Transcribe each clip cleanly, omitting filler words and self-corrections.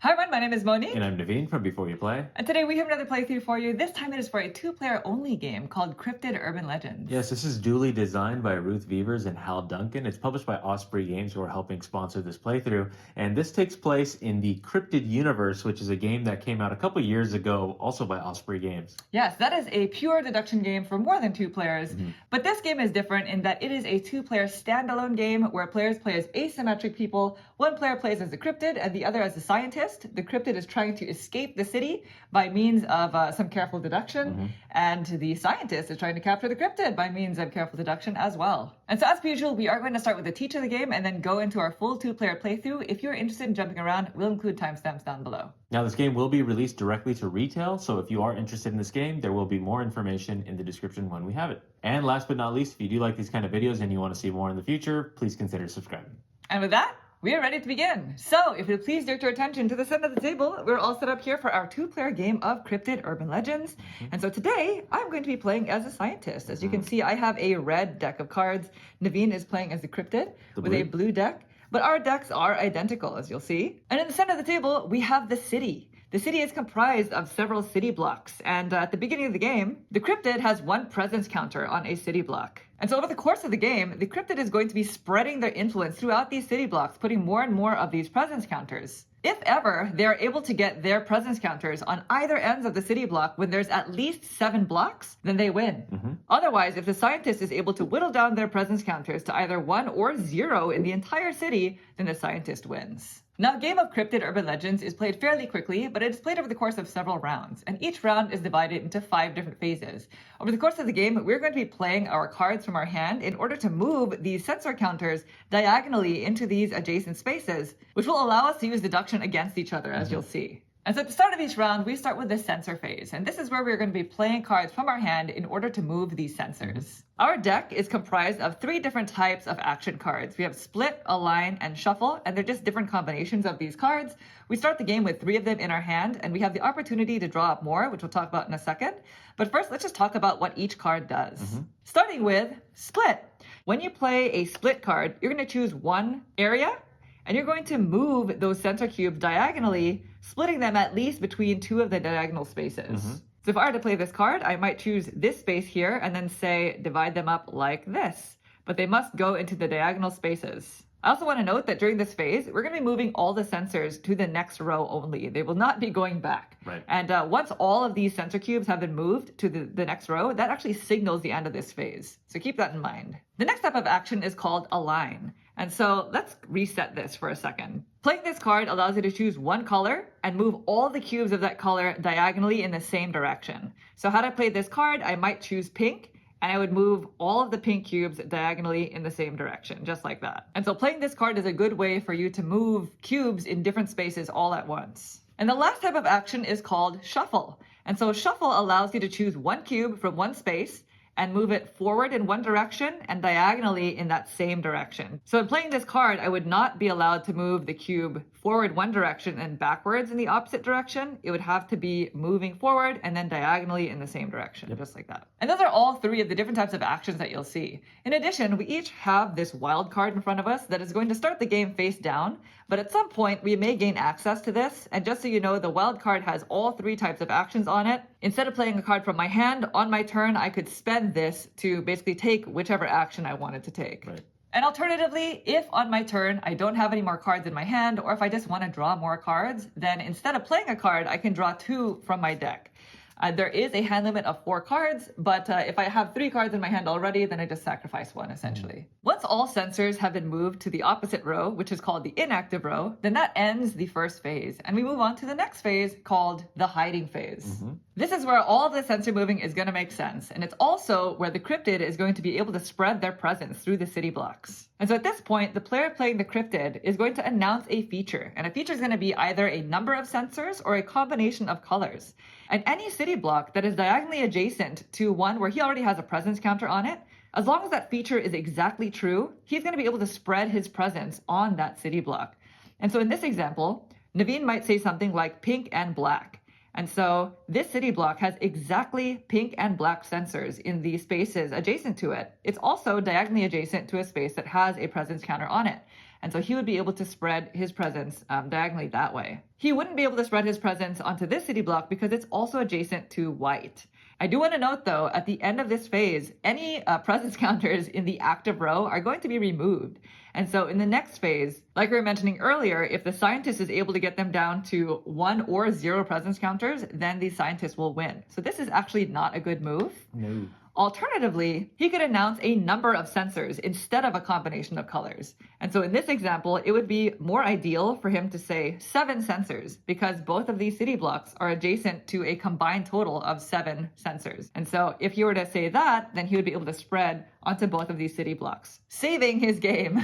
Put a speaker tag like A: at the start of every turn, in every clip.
A: Hi everyone, my name is Moni.
B: And I'm Naveen from Before You Play.
A: And today we have another playthrough for you. This time it is for a two-player only game called Cryptid Urban Legends.
B: Yes, this is duly designed by Ruth Veevers and Duncan. It's published by Osprey Games, who are helping sponsor this playthrough. And this takes place in the Cryptid universe, which is a game that came out a couple years ago, also by Osprey Games.
A: Yes, that is a pure deduction game for more than two players. But this game is different in that it is a two-player standalone game where players play as asymmetric people. One player plays as the cryptid and the other as the scientist. The cryptid is trying to escape the city by means of some careful deduction, and the scientist is trying to capture the cryptid by means of careful deduction as well. And so as per usual, we are going to start with the teach of the game and then go into our full two-player playthrough. If you're interested in jumping around, we'll include timestamps down below.
B: Now, this game will be released directly to retail, so if you are interested in this game, there will be more information in the description when we have it. And last but not least, if you do like these kind of videos and you want to see more in the future, please consider subscribing.
A: And with that, we are ready to begin. So, if you'll please direct your attention to the center of the table, we're all set up here for our two-player game of Cryptid Urban Legends. And so today, I'm going to be playing as a scientist. As you can see, I have a red deck of cards. Naveen is playing as the cryptid with a blue deck. But our decks are identical, as you'll see. And in the center of the table, we have the city. The city is comprised of several city blocks, and at the beginning of the game, the cryptid has one presence counter on a city block. And so over the course of the game, the cryptid is going to be spreading their influence throughout these city blocks, putting more and more of these presence counters. If ever they are able to get their presence counters on either ends of the city block when there's at least 7 blocks, then they win. Otherwise, if the scientist is able to whittle down their presence counters to either 1 or 0 in the entire city, then the scientist wins. Now, the game of Cryptid Urban Legends is played fairly quickly, but it is played over the course of several rounds, and each round is divided into 5 different phases. Over the course of the game, we're going to be playing our cards from our hand in order to move these sensor counters diagonally into these adjacent spaces, which will allow us to use deduction against each other, as you'll see. And so at the start of each round, we start with the sensor phase. And this is where we're going to be playing cards from our hand in order to move these sensors. Our deck is comprised of 3 different types of action cards. We have split, align, and shuffle, and they're just different combinations of these cards. We start the game with 3 of them in our hand, and we have the opportunity to draw up more, which we'll talk about in a second. But first, let's just talk about what each card does. Starting with split. When you play a split card, you're going to choose one area, and you're going to move those center cubes diagonally, splitting them at least between 2 of the diagonal spaces. So if I were to play this card, I might choose this space here and then say divide them up like this. But they must go into the diagonal spaces. I also want to note that during this phase, we're going to be moving all the sensors to the next row only. They will not be going back. And once all of these sensor cubes have been moved to the next row, that actually signals the end of this phase. So keep that in mind. The next type of action is called align. And so let's reset this for a second. Playing this card allows you to choose one color and move all the cubes of that color diagonally in the same direction. So had I played this card, I might choose pink, and I would move all of the pink cubes diagonally in the same direction, just like that. And so playing this card is a good way for you to move cubes in different spaces all at once. And the last type of action is called shuffle. And so shuffle allows you to choose one cube from one space and move it forward in one direction and diagonally in that same direction. So in playing this card, I would not be allowed to move the cube forward one direction and backwards in the opposite direction. It would have to be moving forward and then diagonally in the same direction, just like that. And those are all 3 of the different types of actions that you'll see. In addition, we each have this wild card in front of us that is going to start the game face down, but at some point we may gain access to this. And just so you know, the wild card has all 3 types of actions on it. Instead of playing a card from my hand, on my turn, I could spend this to basically take whichever action I wanted to take. And alternatively, if on my turn I don't have any more cards in my hand, or if I just want to draw more cards, then instead of playing a card, I can draw 2 from my deck. There is a hand limit of 4 cards, but if I have 3 cards in my hand already, then I just sacrifice 1, essentially. Once all sensors have been moved to the opposite row, which is called the inactive row, then that ends the first phase, and we move on to the next phase called the hiding phase. This is where all of the sensor moving is going to make sense, and it's also where the cryptid is going to be able to spread their presence through the city blocks. And so at this point, the player playing the cryptid is going to announce a feature, and a feature is going to be either a number of sensors or a combination of colors. And any city block that is diagonally adjacent to one where he already has a presence counter on it, as long as that feature is exactly true, he's going to be able to spread his presence on that city block. And so in this example, Naveen might say something like pink and black. And so this city block has exactly pink and black sensors in the spaces adjacent to it. It's also diagonally adjacent to a space that has a presence counter on it. And so he would be able to spread his presence diagonally that way. He wouldn't be able to spread his presence onto this city block because it's also adjacent to white. I do want to note, though, at the end of this phase, any presence counters in the active row are going to be removed. And so in the next phase, like we were mentioning earlier, if the scientist is able to get them down to 1 or 0 presence counters, then the scientist will win. So this is actually not a good move.
B: No.
A: Alternatively, he could announce a number of sensors instead of a combination of colors. And so in this example, it would be more ideal for him to say 7 sensors because both of these city blocks are adjacent to a combined total of 7 sensors. And so if he were to say that, then he would be able to spread onto both of these city blocks, saving his game.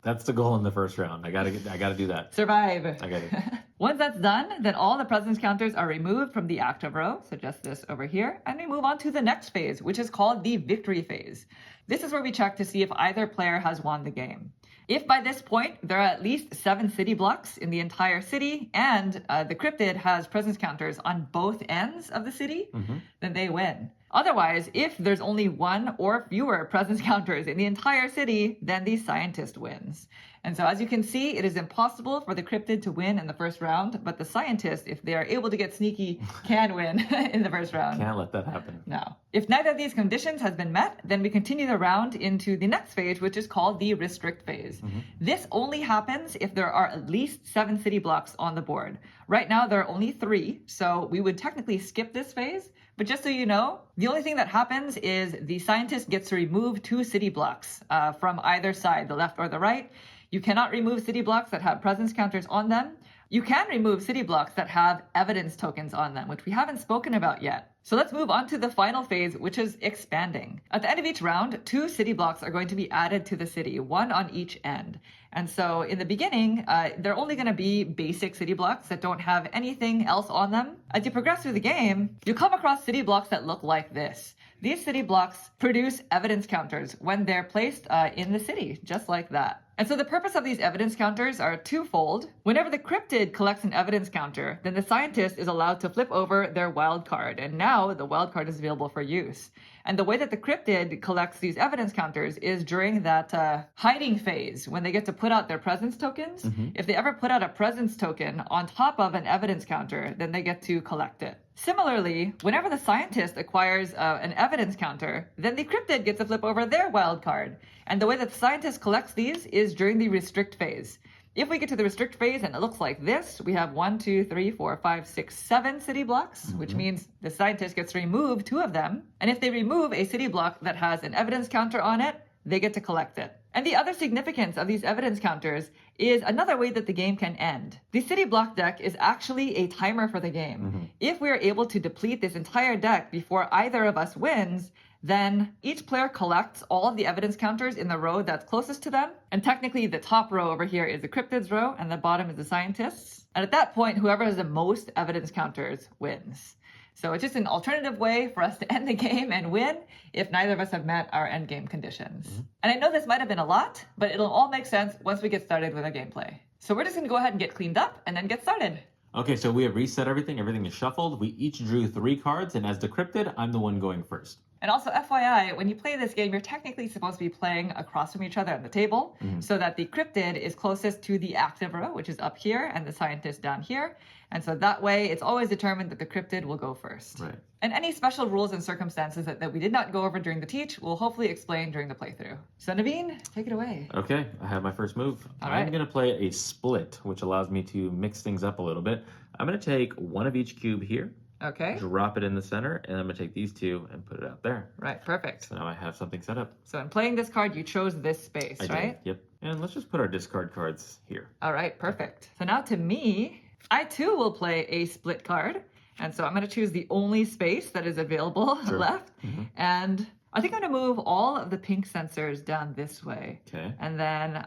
B: That's the goal in the first round. I gotta do that.
A: Survive.
B: I got it.
A: Once that's done, then all the presence counters are removed from the active row, so just this over here, and we move on to the next phase, which is called the victory phase. This is where we check to see if either player has won the game. If by this point there are at least 7 city blocks in the entire city and the cryptid has presence counters on both ends of the city, then they win. Otherwise, if there's only 1 or fewer presence counters in the entire city, then the scientist wins. And so as you can see, it is impossible for the cryptid to win in the first round, but the scientist, if they are able to get sneaky, can win in the first round.
B: Can't let that happen.
A: No. If neither of these conditions has been met, then we continue the round into the next phase, which is called the restrict phase. This only happens if there are at least 7 city blocks on the board. Right now, there are only 3, so we would technically skip this phase. But just so you know, the only thing that happens is the scientist gets to remove 2 city blocks from either side, the left or the right. You cannot remove city blocks that have presence counters on them. You can remove city blocks that have evidence tokens on them, which we haven't spoken about yet. So let's move on to the final phase, which is expanding. At the end of each round, 2 city blocks are going to be added to the city, 1 on each end. And so in the beginning, they're only going to be basic city blocks that don't have anything else on them. As you progress through the game, you come across city blocks that look like this. These city blocks produce evidence counters when they're placed in the city, just like that. And so the purpose of these evidence counters are twofold. Whenever the cryptid collects an evidence counter, then the scientist is allowed to flip over their wild card, and now the wild card is available for use. And the way that the cryptid collects these evidence counters is during that hiding phase, when they get to put out their presence tokens. If they ever put out a presence token on top of an evidence counter, then they get to collect it. Similarly, whenever the scientist acquires an evidence counter, then the cryptid gets to flip over their wild card. And the way that the scientist collects these is during the restrict phase. If we get to the restrict phase and it looks like this, we have 1, 2, 3, 4, 5, 6, 7 city blocks, which means the scientist gets to remove 2 of them. And if they remove a city block that has an evidence counter on it, they get to collect it. And the other significance of these evidence counters is another way that the game can end. The city block deck is actually a timer for the game. If we are able to deplete this entire deck before either of us wins, then each player collects all of the evidence counters in the row that's closest to them. And technically the top row over here is the cryptid's row and the bottom is the scientist's. And at that point, whoever has the most evidence counters wins. So it's just an alternative way for us to end the game and win if neither of us have met our end game conditions. And I know this might have been a lot, but it'll all make sense once we get started with our gameplay. So we're just going to go ahead and get cleaned up and then get started.
B: Okay, so we have reset everything. Everything is shuffled. We each drew 3 cards, and as the cryptid, I'm the one going first.
A: And also, FYI, when you play this game, you're technically supposed to be playing across from each other on the table so that the cryptid is closest to the active row, which is up here, and the scientist down here. And so that way, it's always determined that the cryptid will go first.
B: Right.
A: And any special rules and circumstances that we did not go over during the teach, we'll hopefully explain during the playthrough. So Naveen, take it away.
B: Okay, I have my first move.
A: All right.
B: I'm going to play a split, which allows me to mix things up a little bit. I'm going to take 1 of each cube here.
A: Okay.
B: Drop it in the center, and I'm going to take these 2 and put it out there.
A: Right, perfect.
B: So now I have something set up.
A: So in playing this card, you chose this space,
B: I
A: right?
B: did, yep. And let's just put our discard cards here.
A: All right, perfect. So now to me, I too will play a split card. And so I'm going to choose the only space that is available left. And I think I'm going to move all of the pink sensors down this way.
B: Okay.
A: And then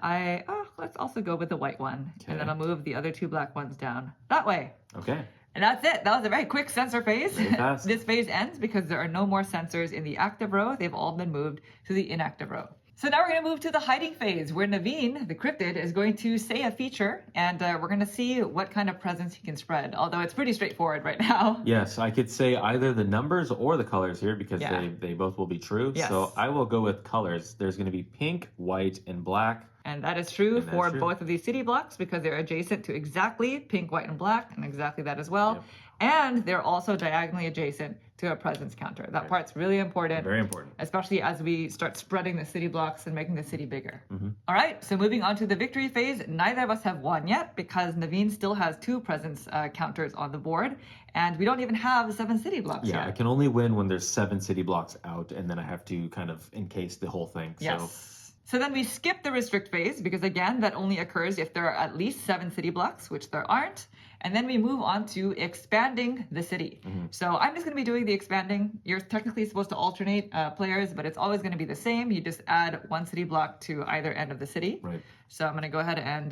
A: let's also go with the white one.
B: Okay.
A: And then I'll move the other 2 black ones down that way.
B: Okay.
A: And that's it. That was a very quick sensor phase.
B: Very fast.
A: This phase ends because there are no more sensors in the active row. They've all been moved to the inactive row. So now we're going to move to the hiding phase where Naveen, the cryptid, is going to say a feature and we're going to see what kind of presence he can spread. Although it's pretty straightforward right now.
B: Yes, I could say either the numbers or the colors here because
A: Yeah.
B: they both will be true.
A: Yes.
B: So I will go with colors. There's going to be pink, white, and black.
A: And that is true
B: And that
A: for
B: is true.
A: both of these city blocks because they're adjacent to exactly pink, white, and black, and exactly that as well.
B: Yep.
A: And they're also diagonally adjacent to a presence counter. That part's really important.
B: Very important.
A: Especially as we start spreading the city blocks and making the city bigger.
B: Mm-hmm.
A: All right, so moving on to the victory phase, neither of us have won yet because Naveen still has 2 presence counters on the board, and we don't even have 7 city blocks
B: Yeah,
A: yet.
B: I can only win when there's 7 city blocks out, and then I have to kind of encase the whole thing.
A: Yes. So then we skip the restrict phase because, again, that only occurs if there are at least 7 city blocks, which there aren't. And then we move on to expanding the city.
B: Mm-hmm.
A: So I'm just going to be doing the expanding. You're technically supposed to alternate players, but it's always going to be the same. You just add 1 city block to either end of the city.
B: Right.
A: So I'm going to go ahead and,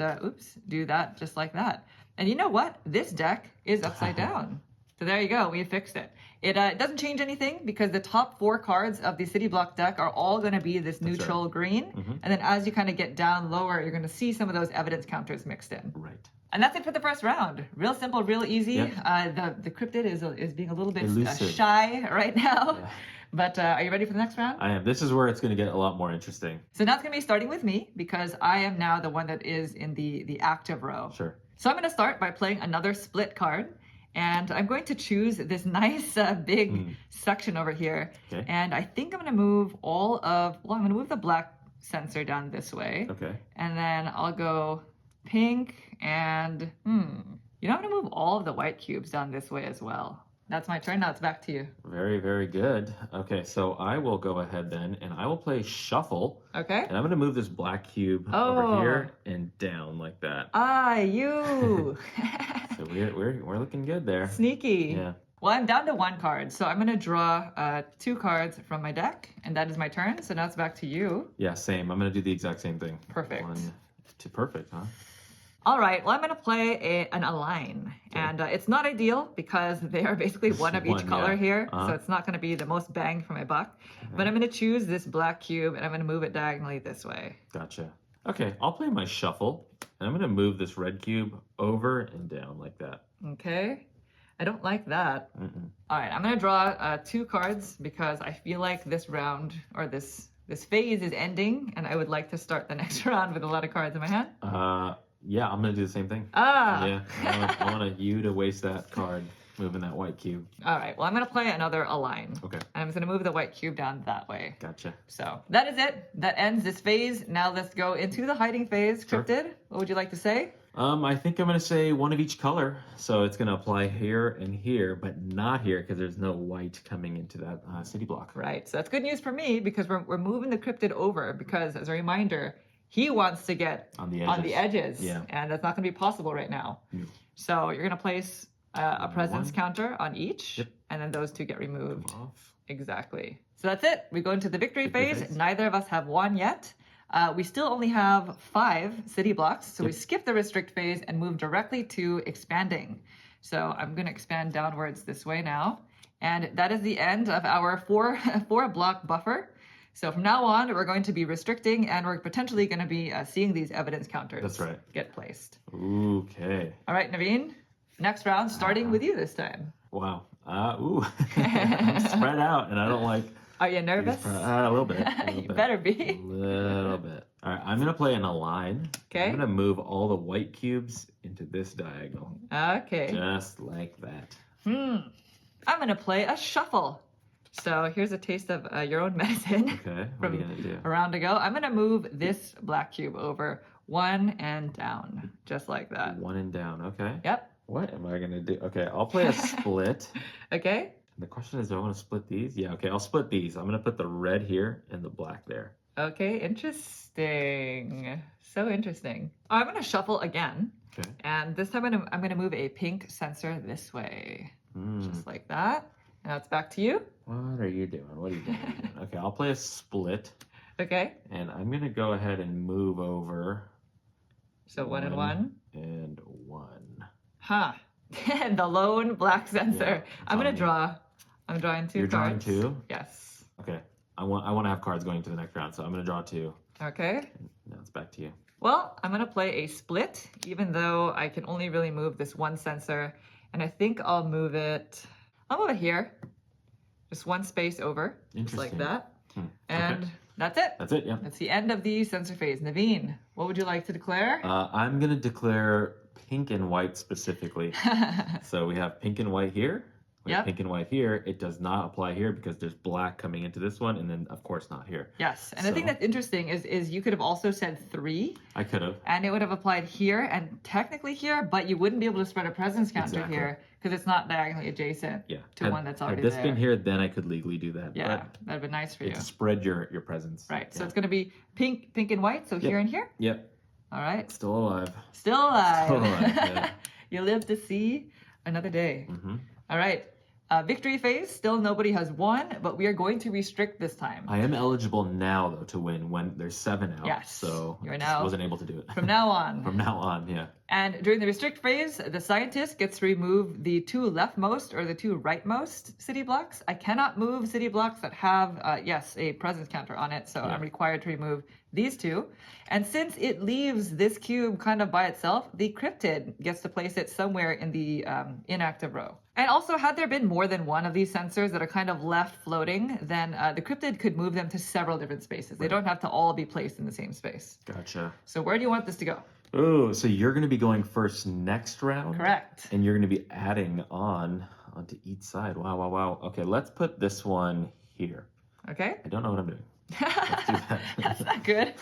A: do that just like that. And you know what? This deck is upside down. So there you go. We fixed it. It doesn't change anything because the top 4 cards of the city block deck are all going to be this neutral green.
B: Mm-hmm.
A: And then as you kind of get down lower, you're going to see some of those evidence counters mixed in.
B: Right.
A: And that's it for the first round. Real simple, real easy.
B: Yep.
A: The Cryptid is being a little bit
B: Elusive.
A: Shy right now.
B: Yeah.
A: But are you ready for the next round?
B: I am. This is where it's going to get a lot more interesting.
A: So now it's going to be starting with me because I am now the one that is in the active row.
B: Sure.
A: So I'm going to start by playing another split card. And I'm going to choose this nice big section over here.
B: Okay.
A: And I think I'm going to move I'm going to move the black sensor down this way.
B: Okay.
A: And then I'll go pink and, I'm going to move all of the white cubes down this way as well. That's my turn. Now it's back to you.
B: Very, very good. Okay, so I will go ahead then, and I will play shuffle.
A: Okay.
B: And I'm going to move this black cube over here and down like that.
A: You.
B: So we're looking good there.
A: Sneaky.
B: Yeah.
A: Well, I'm down to 1 card, so I'm going to draw 2 cards from my deck, and that is my turn. So now it's back to you.
B: Yeah, same. I'm going to do the exact same thing.
A: Perfect.
B: 1 to perfect, huh?
A: All right, well, I'm going to play an align.
B: Okay.
A: And it's not ideal because they are basically one of each color here.
B: Uh-huh.
A: So it's not going to be the most bang for my buck. But I'm going to choose this black cube and I'm going to move it diagonally this way.
B: Gotcha. Okay, I'll play my shuffle, and I'm going to move this red cube over and down like that.
A: Okay. I don't like that.
B: Mm-mm.
A: All right, I'm going to draw 2 cards because I feel like this round or this phase is ending and I would like to start the next round with a lot of cards in my hand.
B: Yeah, I'm going to do the same thing.
A: Ah.
B: Yeah, I want you to waste that card moving that white cube.
A: All right, well, I'm going to play another align.
B: Okay.
A: And I'm just going to move the white cube down that way.
B: Gotcha.
A: So that is it. That ends this phase. Now let's go into the hiding phase.
B: Sure.
A: Cryptid, what would you like to say?
B: I think I'm going to say 1 of each color. So it's going to apply here and here, but not here because there's no white coming into that city block.
A: Right, so that's good news for me because we're moving the Cryptid over because, as a reminder, he wants to get
B: On the
A: edges.
B: Yeah.
A: And that's not going to be possible right now. So you're going to place a presence
B: 1.
A: counter on each,
B: Yep.
A: and then those 2 get removed.
B: Come off.
A: Exactly. So that's it. We go into the victory
B: Victory
A: phase.
B: phase.
A: Neither of us have won yet. We still only have 5 city blocks, so we
B: Yep.
A: skip the restrict phase and move directly to expanding. So I'm going to expand downwards this way now. And that is the end of our 4 block buffer. So from now on, we're going to be restricting and we're potentially going to be seeing these evidence counters
B: That's right.
A: get placed.
B: Okay.
A: All right, Naveen, next round starting with you this time.
B: Wow. I'm spread out, and I don't like...
A: Are you nervous?
B: A little bit.
A: You better
B: A
A: be.
B: little bit. All right, I'm going to play an align.
A: Okay.
B: I'm going to move all the white cubes into this diagonal.
A: Okay.
B: Just like that.
A: I'm going to play a shuffle. So here's a taste of your own medicine.
B: Okay, what are you going to do?
A: A round to go. I'm going to move this black cube over 1 and down, just like that.
B: 1 and down, okay.
A: Yep.
B: What am I going to do? Okay, I'll play a split.
A: Okay.
B: The question is, do I want to split these? Yeah, okay, I'll split these. I'm going to put the red here and the black there.
A: Okay, interesting. So interesting. I'm going to shuffle again.
B: Okay.
A: And this time I'm going to move a pink sensor this way, just like that. Now it's back to you.
B: What are you doing? What are you doing? Okay, I'll play a split.
A: Okay.
B: And I'm going to go ahead and move over.
A: So 1 and 1.
B: And 1.
A: Huh. The lone black sensor.
B: Yeah,
A: I'm going
B: on
A: to
B: me.
A: draw. I'm drawing 2
B: You're drawing
A: cards.
B: 2?
A: Yes.
B: Okay. I want to have cards going to the next round, so I'm going to draw 2.
A: Okay.
B: Now it's back to you.
A: Well, I'm going to play a split, even though I can only really move this 1 sensor. And I think I'll move it here. Just 1 space over. Just like
B: Interesting.
A: that.
B: Okay.
A: And That's it.
B: That's it, yeah.
A: That's the end of the sensor phase. Naveen, what would you like to declare?
B: I'm going to declare pink and white specifically. So we have pink and white here. We have pink and white here. It does not apply here because there's black coming into this one, and then of course not here.
A: Yes, and the thing that's interesting is you could have also said 3.
B: I could have.
A: And it would have applied here and technically here, but you wouldn't be able to spread a presence counter here because it's not diagonally adjacent to one that's already
B: there. Had this
A: there.
B: been here, then I could legally do that.
A: Yeah,
B: but
A: that'd be nice for you.
B: To spread your presence.
A: Right, so it's going to be pink and white, so here and here?
B: Yep.
A: All right.
B: Still alive.
A: Still alive.
B: Still alive, yeah.
A: You live to see another day.
B: Mm-hmm.
A: All right. Victory phase, still nobody has won, but we are going to restrict this time.
B: I am eligible now, though, to win when there's 7 out.
A: Yes.
B: So
A: you are
B: I
A: now
B: wasn't able to do it.
A: From now on.
B: From now on, yeah.
A: And during the restrict phase, the scientist gets to remove the 2 leftmost or the 2 rightmost city blocks. I cannot move city blocks that have, a presence counter on it, so I'm required to remove these 2. And since it leaves this cube kind of by itself, the cryptid gets to place it somewhere in the inactive row. And also, had there been more than one of these sensors that are kind of left floating, then the cryptid could move them to several different spaces. They don't have to all be placed in the same space.
B: Gotcha.
A: So where do you want this to go?
B: Oh, so you're going to be going first next round?
A: Correct.
B: And you're going to be adding onto each side. Wow, wow, wow. Okay, let's put this one here.
A: Okay.
B: I don't know what I'm doing. Let's do that.
A: That's not good.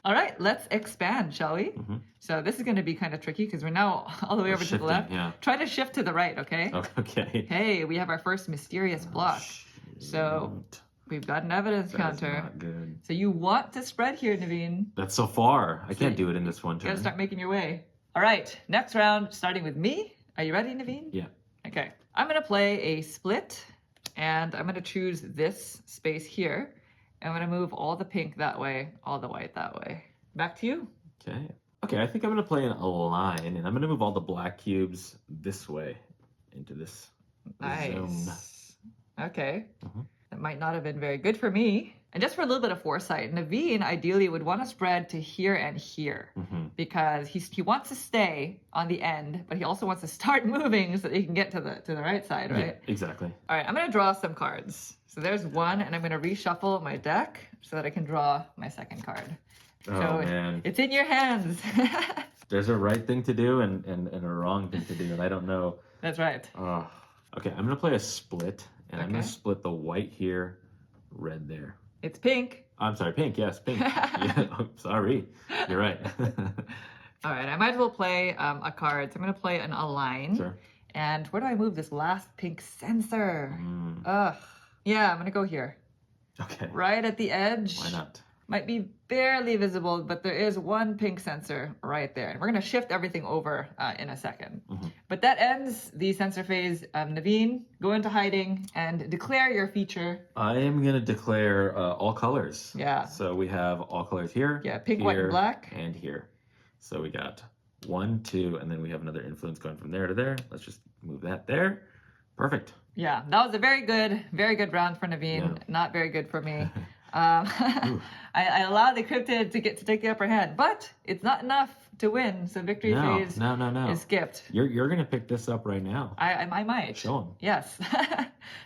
A: All right, let's expand, shall we?
B: Mm-hmm.
A: So this is going to be kind of tricky because we're now all the way over to the left.
B: Yeah.
A: Try to shift to the right, okay?
B: Okay.
A: Hey, we have our first mysterious block. So we've got an evidence counter.
B: Not good.
A: So you want to spread here, Naveen.
B: That's so far. I can't do it in this one
A: You
B: turn.
A: gotta start making your way. All right, next round, starting with me. Are you ready, Naveen?
B: Yeah.
A: Okay. I'm gonna play a split, and I'm gonna choose this space here. I'm gonna move all the pink that way, all the white that way. Back to you.
B: Okay. Okay, I think I'm going to play in a line, and I'm going to move all the black cubes this way into this zone.
A: Okay. That might not have been very good for me. And just for a little bit of foresight, Naveen ideally would want to spread to here and here because he wants to stay on the end, but he also wants to start moving so that he can get to the right side, right?
B: Yeah, exactly.
A: All right, I'm going to draw some cards. So there's one, and I'm going to reshuffle my deck so that I can draw my second card.
B: Oh,
A: So
B: man.
A: it's in your hands.
B: There's a right thing to do and a wrong thing to do, and I don't know.
A: That's right.
B: Okay, I'm going to play a split, and I'm going to
A: Okay.
B: split the white here, red there.
A: It's pink.
B: I'm sorry, pink. Yes, pink. Yeah, oh, sorry. You're right.
A: All right, I might as well play a card. So I'm going to play an align.
B: Sure.
A: And where do I move this last pink sensor? Ugh. Yeah, I'm going to go here.
B: Okay.
A: Right at the edge.
B: Why not?
A: Might be barely visible, but there is one pink sensor right there. And we're going to shift everything over in a second. But that ends the sensor phase. Naveen, go into hiding and declare your feature.
B: I am going to declare all colors.
A: Yeah.
B: So we have all colors here.
A: Yeah, pink,
B: here,
A: white, and black.
B: And here. So we got 1, 2, and then we have another influence going from there to there. Let's just move that there. Perfect.
A: Yeah, that was a very good round for Naveen.
B: Yeah.
A: Not very good for me. I allowed the cryptid to take the upper hand, but it's not enough to win. So victory phase is skipped.
B: You're gonna pick this up right now.
A: I might.
B: Show him.
A: Yes.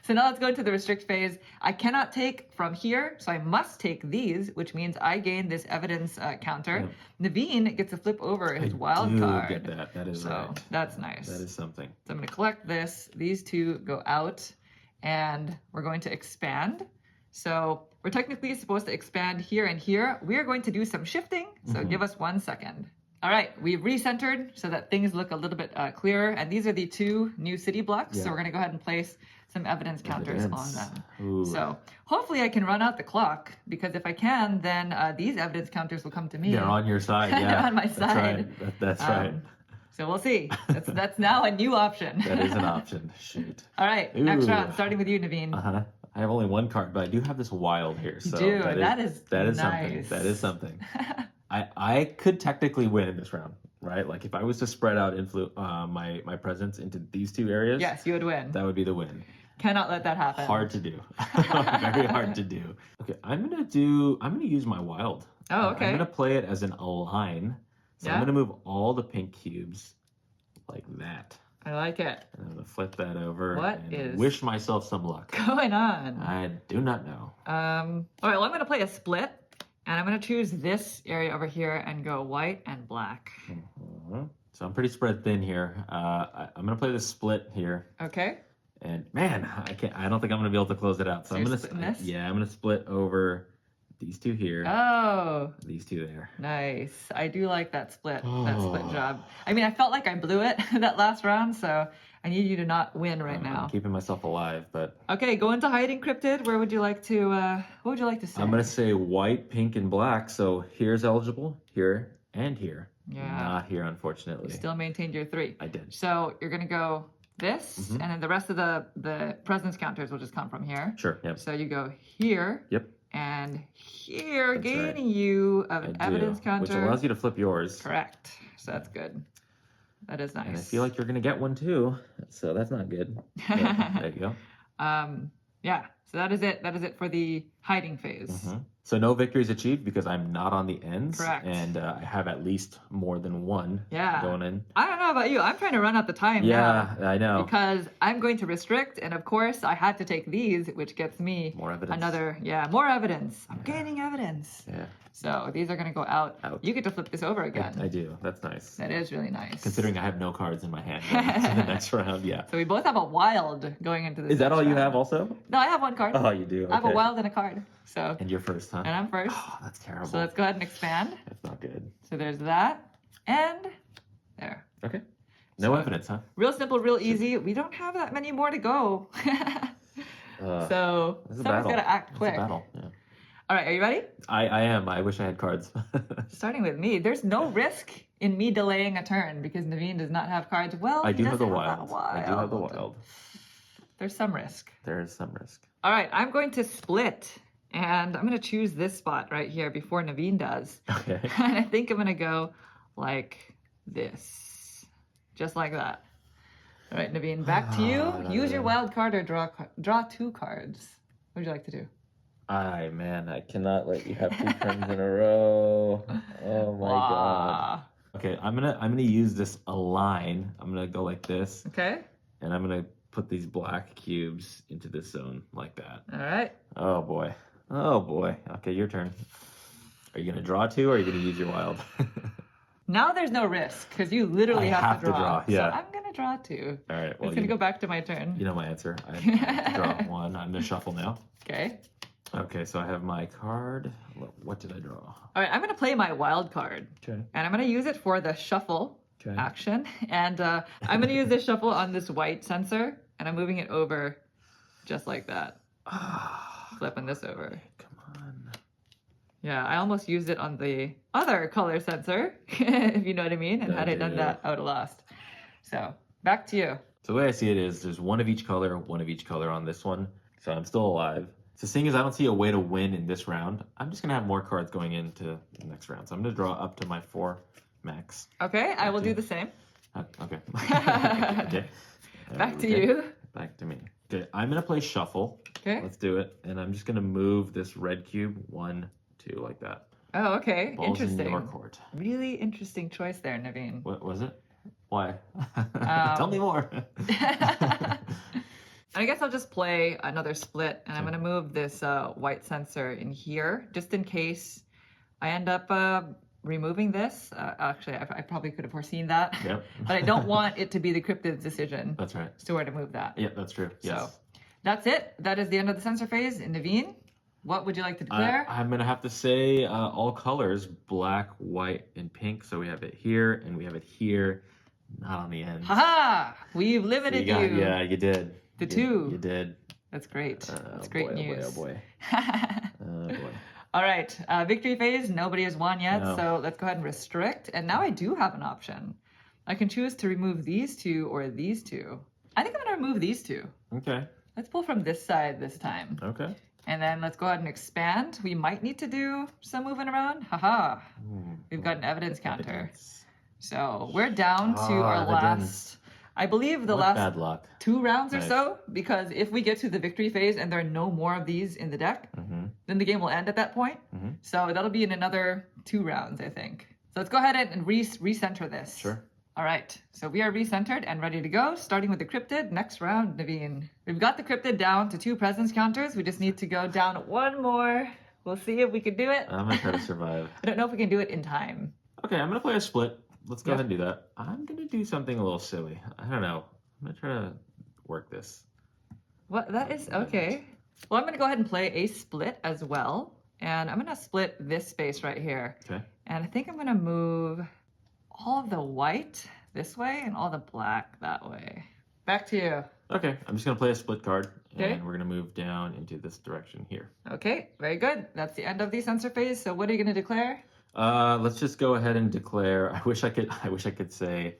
A: So now let's go into the restrict phase. I cannot take from here, so I must take these, which means I gain this evidence counter. Naveen gets to flip over his wild card.
B: Get that. That is right.
A: That's nice.
B: That is something.
A: So I'm going to collect this. These 2 go out, and we're going to expand. So we're technically supposed to expand here and here. We are going to do some shifting, so give us 1 second. All right, we've recentered so that things look a little bit clearer. And these are the 2 new city blocks, so we're going to go ahead and place some evidence counters on them.
B: Ooh.
A: So hopefully I can run out the clock, because if I can, then these evidence counters will come to me.
B: They're on your side. Yeah.
A: They're on my side.
B: That's right.
A: So we'll see. That's now a new option.
B: That is an option. Shoot.
A: All right, next round, starting with you, Naveen.
B: I have only 1 card, but I do have this wild here. So
A: you do. That
B: is
A: is
B: something.
A: nice.
B: That is something. I could technically win in this round, right? Like if I was to spread out my presence into these 2 areas,
A: Yes, you would win.
B: that would be the win.
A: Cannot let that happen.
B: Hard to do. Very hard to do. Okay, I'm gonna use my wild.
A: Oh, okay.
B: I'm gonna play it as an align. So I'm gonna move all the pink cubes like that.
A: I like it.
B: And I'm gonna flip that over
A: What
B: and
A: is
B: wish myself some luck.
A: going on?
B: I do not know.
A: All right, well, I'm going to play a split. And I'm going to choose this area over here and go white and black.
B: So I'm pretty spread thin here. I'm going to play the split here.
A: Okay.
B: And man, I don't think I'm going to be able to close it out. So I'm going to, yeah, I'm going to split over these two here.
A: Oh.
B: These two there.
A: Nice. I do like that split job. I mean, I felt like I blew it that last round, so I need you to not win right now.
B: I'm keeping myself alive, but.
A: Okay, go into hiding, Cryptid. Where would you like to, what would you like to say?
B: I'm going to say white, pink, and black. So here's eligible, here, and here.
A: Yeah.
B: Not here, unfortunately.
A: You still maintained your 3.
B: I did.
A: So you're going to go this, and then the rest of the presence counters will just come from here.
B: Sure, yep.
A: So you go here.
B: Yep.
A: And here, gaining you an evidence counter.
B: Which allows you to flip yours.
A: Correct. So that's good. That is nice.
B: And I feel like you're going to get one too. So that's not good. There you go.
A: Yeah. So that is it. That is it for the hiding phase.
B: So no victories achieved because I'm not on the ends.
A: Correct.
B: And I have at least more than one going in.
A: I don't know about you. I'm trying to run out the time now.
B: Yeah, I know.
A: Because I'm going to restrict. And of course, I had to take these, which gets me
B: more evidence.
A: More evidence. I'm gaining evidence.
B: Yeah.
A: So these are going to go out. You get to flip this over again.
B: I do. That's nice.
A: That is really nice.
B: Considering I have no cards in my hand in the next round, yeah.
A: So we both have a wild going into this.
B: Is that all you have also?
A: No, I have one card.
B: Oh, you do? Okay.
A: I have a wild and a card. So.
B: And you're first, huh?
A: And I'm first.
B: Oh, that's terrible.
A: So let's go ahead and expand.
B: That's not good.
A: So there's that. And there.
B: Okay. No evidence, huh?
A: Real simple, real easy. We don't have that many more to go. So someone's got to act quick.
B: It's a battle, yeah.
A: All right, are you ready?
B: I am. I wish I had cards.
A: Starting with me. There's no risk in me delaying a turn because Naveen does not have cards. Well,
B: I do have the wild. I do have the wild.
A: There's some risk.
B: There is some risk.
A: All right, I'm going to split. And I'm going to choose this spot right here before Naveen does.
B: Okay.
A: And I think I'm going to go like this. Just like that. All right, Naveen, back to you. Use your wild card or draw 2 cards. What would you like to do?
B: Man, I cannot let you have 2 turns in a row. Oh my god. Okay, I'm gonna use this align. I'm gonna go like this.
A: Okay.
B: And I'm gonna put these black cubes into this zone like that.
A: All right.
B: Oh boy. Oh boy. Okay, your turn. Are you gonna draw 2 or are you gonna use your wild?
A: Now there's no risk because you literally have to draw.
B: Yeah.
A: So I'm gonna draw 2.
B: All right. Well,
A: it's gonna go back to my turn.
B: You know my answer. I have to draw 1. I'm gonna shuffle now.
A: Okay.
B: Okay, so I have my card. What did I draw?
A: All right, I'm going to play my wild card.
B: Okay.
A: And I'm going to use it for the shuffle action. And I'm going to use this shuffle on this white sensor. And I'm moving it over just like that. Flipping this over.
B: Come on.
A: Yeah, I almost used it on the other color sensor, if you know what I mean. And had I done that, I would have lost. So, back to you.
B: So the way I see it is there's one of each color on this one. So I'm still alive. So seeing as I don't see a way to win in this round, I'm just going to have more cards going into the next round. So I'm going to draw up to my 4 max.
A: Okay, I will do the same.
B: Okay. Okay.
A: Back to you.
B: Back to me. Okay, I'm going to play shuffle.
A: Okay.
B: Let's do it. And I'm just going to move this red cube 1, 2, like that.
A: Oh, okay.
B: Balls
A: interesting.
B: in your court.
A: Really interesting choice there, Naveen.
B: What was it? Why? Tell me more.
A: And I guess I'll just play another split, and I'm going to move this white sensor in here, just in case I end up removing this. Actually, I probably could have foreseen that.
B: Yep.
A: But I don't want it to be the Cryptid's decision.
B: That's right.
A: As to where to move that.
B: Yeah, that's true. Yes.
A: So that's it. That is the end of the sensor phase. Naveen, what would you like to declare?
B: I'm going to have to say all colors, black, white, and pink. So we have it here, and we have it here, not on the end.
A: Haha! We've limited you.
B: Yeah, you did.
A: The 2.
B: You did.
A: That's great. That's great news.
B: Oh boy. Oh boy.
A: All right. Victory phase. Nobody has won yet.
B: No.
A: So let's go ahead and restrict. And now I do have an option. I can choose to remove these 2 or these 2. I think I'm going to remove these 2.
B: Okay.
A: Let's pull from this side this time.
B: Okay.
A: And then let's go ahead and expand. We might need to do some moving around. Haha. We've got an evidence counter. So we're down to our last... I believe the last
B: bad luck.
A: 2 rounds or so, because if we get to the victory phase and there are no more of these in the deck, then the game will end at that point. So that'll be in another 2 rounds, I think. So let's go ahead and recenter this.
B: Sure.
A: All right, so we are recentered and ready to go, starting with the Cryptid. Next round, Naveen. We've got the Cryptid down to 2 presence counters. We just need to go down 1 more. We'll see if we can do it.
B: I'm going to try to survive.
A: I don't know if we can do it in time.
B: Okay, I'm going to play a split. Let's go ahead and do that. I'm going to do something a little silly. I don't know. I'm going to try to work this.
A: What? That is okay. Well, I'm going to go ahead and play a split as well. And I'm going to split this space right here.
B: Okay.
A: And I think I'm going to move all of the white this way and all the black that way. Back to you.
B: Okay, I'm just going to play a split card.
A: Okay.
B: And we're going to move down into this direction here.
A: Okay, very good. That's the end of the sensor phase. So what are you going to declare?
B: Let's just go ahead and declare. I wish I could say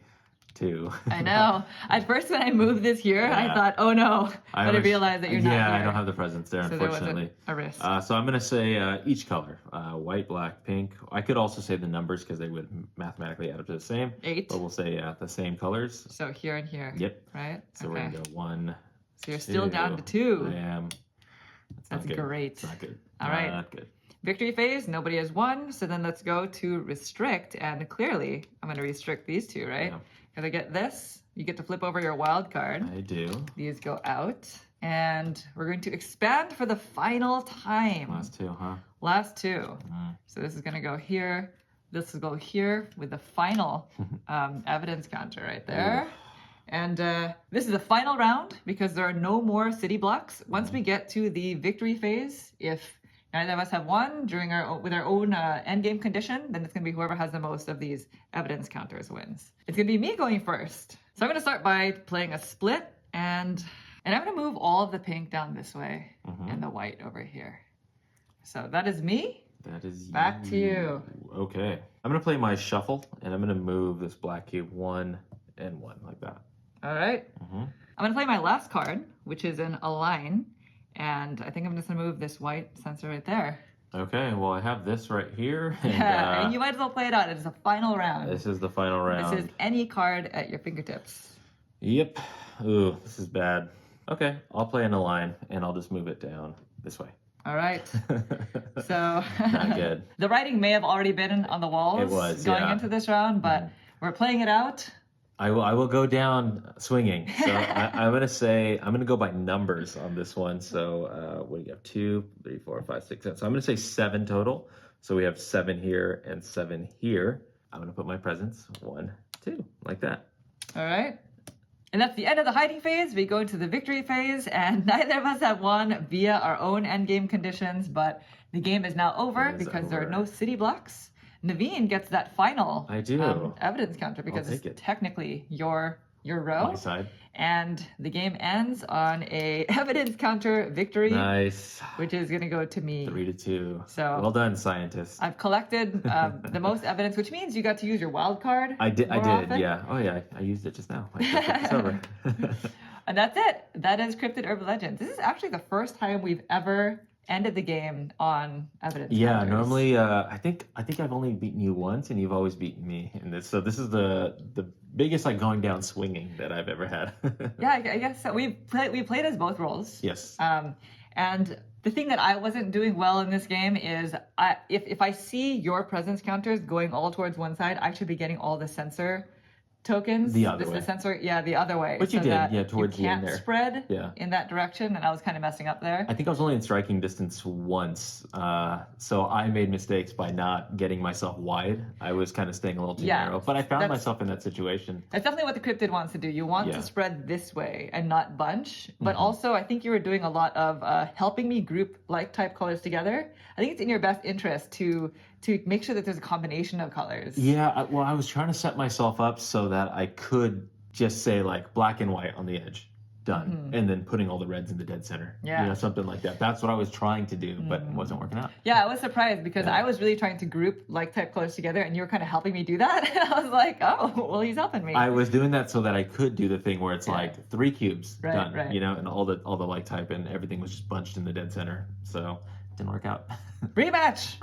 B: 2.
A: I know. At first, when I moved this here, I thought, oh no. But I realized that you're not
B: Yeah,
A: here.
B: I don't have the presence there,
A: so
B: unfortunately.
A: There wasn't a risk.
B: So I'm going to say each color. White, black, pink. I could also say the numbers because they would mathematically add up to the same.
A: 8.
B: But we'll say the same colors.
A: So here and here.
B: Yep.
A: Right?
B: So we're going to go 1,
A: So you're still down to 2.
B: I am.
A: That's great.
B: It's not good.
A: All right.
B: Not good.
A: Victory phase, nobody has won. So then let's go to restrict. And clearly, I'm going to restrict these 2, right?
B: Yeah.
A: Because I get this. You get to flip over your wild card.
B: I do.
A: These go out. And we're going to expand for the final time.
B: Last 2, huh?
A: Last 2. So this is going to go here. This will go here with the final evidence counter right there. And this is the final round because there are no more city blocks. Once we get to the victory phase, if neither of us have won with our own endgame condition, then it's going to be whoever has the most of these evidence counters wins. It's going to be me going first. So I'm going to start by playing a split, and I'm going to move all of the pink down this way and the white over here. So that is me.
B: That is
A: Back to you.
B: Okay. I'm going to play my shuffle, and I'm going to move this black cube 1 and 1 like that.
A: All right. I'm going to play my last card, which is an align. And I think I'm just going to move this white sensor right there.
B: Okay, well, I have this right here. And,
A: and you might as well play it out. It's the final round.
B: This is the final round.
A: This is any card at your fingertips.
B: Yep. Ooh, this is bad. Okay, I'll play an align, and I'll just move it down this way.
A: All right. So
B: Not good.
A: The writing may have already been on the walls
B: It was,
A: going into this round, but we're playing it out.
B: I will go down swinging. So I'm going to go by numbers on this one. So what do you have? 2, 3, 4, 5, 6, 7. So I'm going to say 7 total. So we have 7 here and 7 here. I'm going to put my presents 1, 2, like that.
A: All right. And that's the end of the hiding phase. We go into the victory phase, and neither of us have won via our own endgame conditions, but the game is now over because there are no city blocks. Naveen gets that final evidence counter because it's technically your row.
B: My side.
A: And the game ends on a evidence counter victory.
B: Nice.
A: Which is going to go to me.
B: 3-2.
A: So
B: well done, scientists.
A: I've collected the most evidence, which means you got to use your wild card.
B: I did.
A: Often.
B: Yeah. Oh yeah. I used it just now. It's over.
A: And that's it. That is Cryptid Urban Legends. This is actually the first time we've ever ended the game on evidence.
B: Yeah,
A: counters.
B: normally I think I've only beaten you once, and you've always beaten me in this. So this is the biggest like going down swinging that I've ever had.
A: Yeah, I guess so. We played as both roles.
B: Yes.
A: And the thing that I wasn't doing well in this game is if I see your presence counters going all towards one side, I should be getting all the sensor tokens.
B: The other way.
A: The sensor, the other way.
B: But you did, towards the end there.
A: You can't spread in that direction, and I was kind of messing up there.
B: I think I was only in striking distance once, so I made mistakes by not getting myself wide. I was kind of staying a little too narrow, but I found myself in that situation.
A: That's definitely what the Cryptid wants to do. You want to spread this way and not bunch, but also I think you were doing a lot of helping me group like type colors together. I think it's in your best interest to make sure that there's a combination of colors.
B: Yeah, I was trying to set myself up so that I could just say like black and white on the edge, done, and then putting all the reds in the dead center.
A: Yeah,
B: something like that. That's what I was trying to do, but it wasn't working out.
A: Yeah, I was surprised because I was really trying to group like type colors together, and you were kind of helping me do that. And I was like, oh, well, he's helping me.
B: I was doing that so that I could do the thing where it's like 3 cubes done,
A: right.
B: and all the like type and everything was just bunched in the dead center. So didn't work out.
A: Rematch!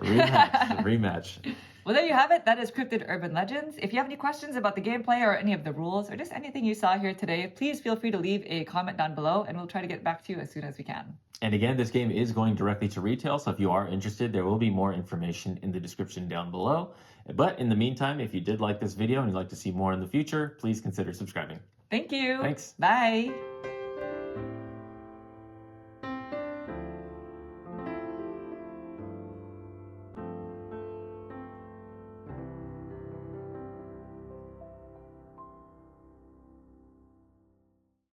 B: Rematch.
A: Well, there you have it. That is Cryptid Urban Legends. If you have any questions about the gameplay or any of the rules or just anything you saw here today, please feel free to leave a comment down below and we'll try to get back to you as soon as we can.
B: And again, this game is going directly to retail, so if you are interested, there will be more information in the description down below. But in the meantime, if you did like this video and you'd like to see more in the future, please consider subscribing.
A: Thank you.
B: Thanks.
A: Bye.